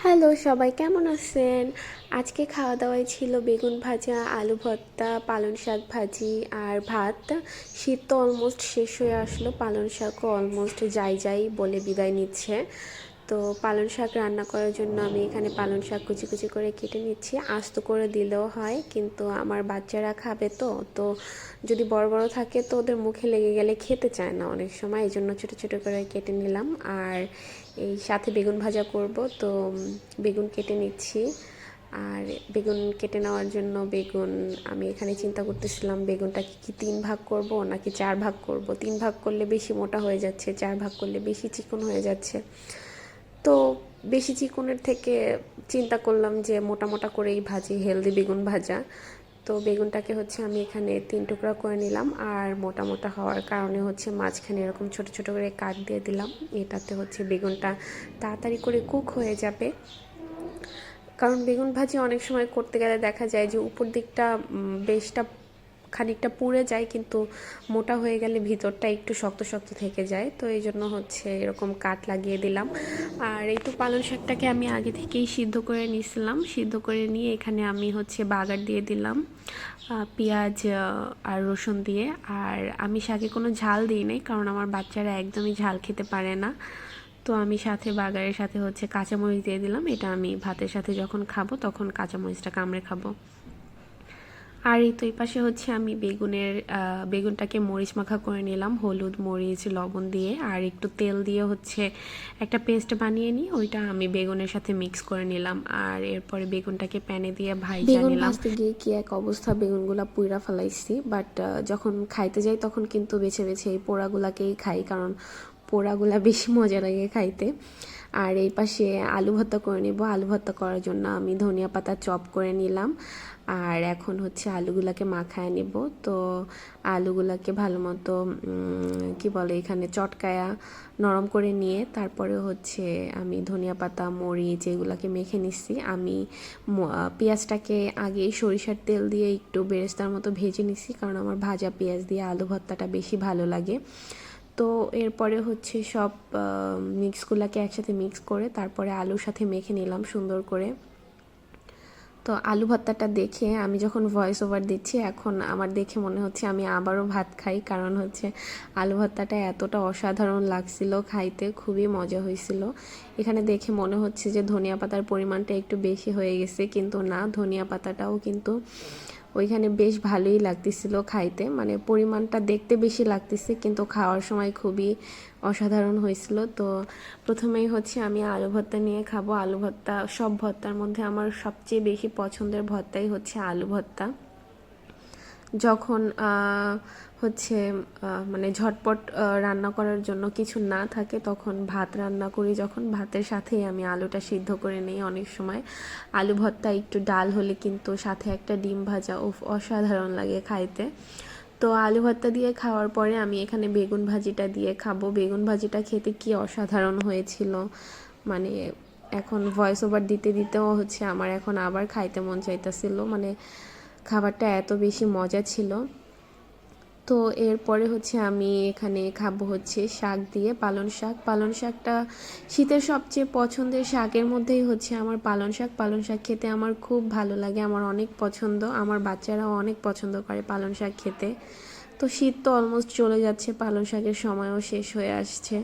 Hello সবাই কেমন আছেন? আজকে খাওয়া দাওয়ায় ছিল বেগুন ভাজা, আলু ভর্তা, পালং শাক ভাজি আর ভাত। শীত তো অলমোস্ট শেষ হয়ে আসলো, পালং শাকও অলমোস্ট যাই যাই বলে বিদায় নিচ্ছে। তো পালং শাক রান্না করার জন্য আমি এখানে পালং শাক কুচি কুচি করে কেটে নিচ্ছি। আস্ত করে দিলেও হয়, কিন্তু আমার বাচ্চারা খাবে তো তো যদি বড় বড় থাকে তো ওদের মুখে লেগে গেলে খেতে চায় না অনেক সময়, এই জন্য ছোটো ছোটো করে কেটে নিলাম। আর এই সাথে বেগুন ভাজা করব, তো বেগুন কেটে নিচ্ছি। আর বেগুন কেটে নেওয়ার জন্য আমি এখানে চিন্তা করতেছিলাম বেগুনটাকে কি 3 ভাগ করব নাকি 4 ভাগ করব। 3 ভাগ করলে বেশি মোটা হয়ে যাচ্ছে, 4 ভাগ করলে বেশি চিকন হয়ে যাচ্ছে। তো বেশি চিকনের থেকে চিন্তা করলাম যে মোটা মোটা করেই ভাজি, হেলদি বেগুন ভাজা। তো বেগুনটাকে আমি এখানে 3 টুকরা করে নিলাম, আর মোটা মোটা হওয়ার কারণে মাঝখানে এরকম ছোট ছোট করে কাট দিয়ে দিলাম। এটাতে বেগুনটা তাড়াতাড়ি করে কুক হয়ে যাবে। কারণ বেগুন ভাজি অনেক সময় করতে গেলে দেখা যায় যে উপর দিকটা বেশটা খানিকটা পুড়ে যায়, কিন্তু মোটা হয়ে গেলে ভিতরটা একটু শক্ত শক্ত থেকে যায়। তো এই জন্য এরকম কাট লাগিয়ে দিলাম। আর এই তো পালং শাকটাকে আমি আগে থেকেই সিদ্ধ করে নিয়েছিলাম। সিদ্ধ করে নিয়ে এখানে আমি বাগার দিয়ে দিলাম পেঁয়াজ আর রসুন দিয়ে। আর আমি শাকে কোনো ঝাল দিই নাই, কারণ আমার বাচ্চারা একদমই ঝাল খেতে পারে না। তো আমি সাথে বাগারের সাথে কাঁচামরিচ দিয়ে দিলাম। এটা আমি ভাতের সাথে যখন খাবো তখন কাঁচামরিচটা কামড়ে খাবো। আর এই তো এই পাশে আমি বেগুনটাকে মরিচ মাখা করে নিলাম, হলুদ মরিচ লবণ দিয়ে। আর একটু তেল দিয়ে একটা পেস্ট বানিয়ে নিয়ে ওইটা আমি বেগুনের সাথে মিক্স করে নিলাম। আর এরপরে বেগুনটাকে প্যানে দিয়ে ভাইজা নিলাম। বেগুন ভাজতে গিয়ে কি এক অবস্থা, বেগুনগুলা পুইরা ফেলাইছি। বাট যখন খাইতে যাই তখন কিন্তু বেছে বেছে এই পোড়াগুলাকেই খাই, কারণ পোড়াগুলা বেশি মজা লাগে খাইতে। আর এই পাশে আলু ভর্তা করে নেব। আলু ভর্তা করার জন্য আমি ধনিয়া পাতা চপ করে নিলাম। আর এখন আলুগুলাকে মাখায় নেব। তো আলুগুলাকে ভালো মতো কি বলে এখানে চটকায়া নরম করে নিয়ে তারপরে আমি ধনিয়া পাতা মরিচ এগুলাকে মেখে নিচ্ছি। আমি পেঁয়াজটাকে আগেই সরিষার তেল দিয়ে একটু বেরেস্তার মতো ভেজে নিচ্ছি, কারণ আমার ভাজা পেঁয়াজ দিয়ে আলু ভর্তাটা বেশি ভালো লাগে। তো এরপরে সব মিক্সগুলোকে একসাথে মিক্স করে তারপরে আলুর সাথে মেখে নিলাম সুন্দর করে। তো আলু ভর্তাটা দেখে আমি যখন ভয়েস ওভার দিচ্ছি, এখন আমার দেখে মনে হচ্ছে আমি আবারও ভাত খাই, কারণ আলু ভর্তাটা এতটা অসাধারণ লাগছিল খাইতে, খুবই মজা হয়েছিল। এখানে দেখে মনে হচ্ছে যে ধনিয়া পাতার পরিমাণটা একটু বেশি হয়ে গেছে, কিন্তু না, ধনিয়া পাতাটাও কিন্তু ওইখানে বেশ ভালোই লাগতেছিল খাইতে। মানে পরিমাণটা দেখতে বেশি লাগতেছে, কিন্তু খাওয়ার সময় খুবই অসাধারণ হয়েছিল। তো প্রথমেই আমি আলু ভর্তা নিয়ে খাবো। আলু ভর্তা, সব ভর্তার মধ্যে আমার সবচেয়ে বেশি পছন্দের ভর্তাই আলু ভর্তা। যখন মানে ঝটপট রান্না করার জন্য কিছু না থাকে তখন ভাত রান্না করি, যখন ভাতের সাথেই আমি আলুটা সিদ্ধ করে নিই অনেক সময়। আলু ভর্তা একটু ডাল হলে কিন্তু সাথে একটা ডিম ভাজা, অসাধারণ লাগে খাইতে। তো আলু ভর্তা দিয়ে খাওয়ার পরে আমি এখানে বেগুন ভাজিটা দিয়ে খাবো। বেগুন ভাজিটা খেতে কি অসাধারণ হয়েছিল, মানে এখন ভয়েস ওভার দিতে দিতেও আমার এখন আবার খাইতে মন চাইতেছিল, মানে খাবারটা এত বেশি মজা ছিল। তো এরপরে আমি এখানে খাবো শাক দিয়ে পালং শাক। পালং শাকটা শীতের সবচেয়ে পছন্দের শাকের মধ্যেই আমার পালং শাক। পালং শাক খেতে আমার খুব ভালো লাগে, আমার অনেক পছন্দ। আমার বাচ্চারাও অনেক পছন্দ করে পালং শাক খেতে। তো শীত তো অলমোস্ট চলে যাচ্ছে, পালং শাকের সময়ও শেষ হয়ে আসছে।